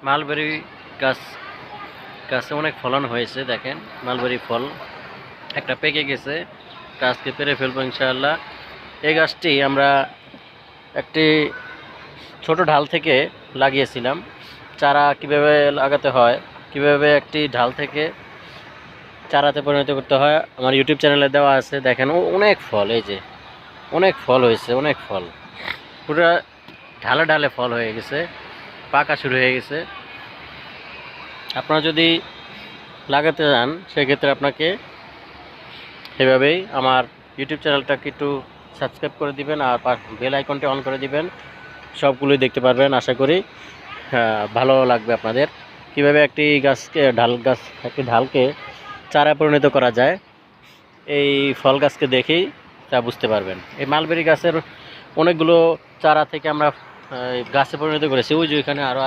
Mulberry গাছ গাছে অনেক ফলন হয়েছে। দেখেন মালবেরি ফল একটা পেকে গেছে, গাছকে পেরে ফেলবো ইনশাআল্লাহ। এই গাছটি আমরা একটি ছোট ঢাল থেকে লাগিয়েছিলাম। চারা কিভাবে লাগাতে হয়, কিভাবে একটি ঢাল থেকে চারাতে পরিণত করতে হয় আমার ইউটিউব চ্যানেলে দেওয়া আছে। দেখেন অনেক ফল, এই যে অনেক ফল হয়েছে, অনেক ফল পুরো ঢালে ঢালে ফল হয়ে গেছে, পাকা শুরু হয়ে গেছে। আপনারা যদি লাগাতে চান সেক্ষেত্রে আপনাকে এভাবেই আমার ইউটিউব চ্যানেলটাকে একটু সাবস্ক্রাইব করে দিবেন আর বেল আইকনটি অন করে দিবেন, সবগুলোই দেখতে পারবেন আশা করি। ভালো লাগবে আপনাদের। কিভাবে একটি একটি ঢালকে চারা পরিণত করা যায় এই ফল গাছকে দেখেই তা বুঝতে পারবেন। এই মালবেরি গাছের অনেকগুলো চারা থেকে আমরা গাছে পরিণত করেছি। ওই যে ওইখানে আরও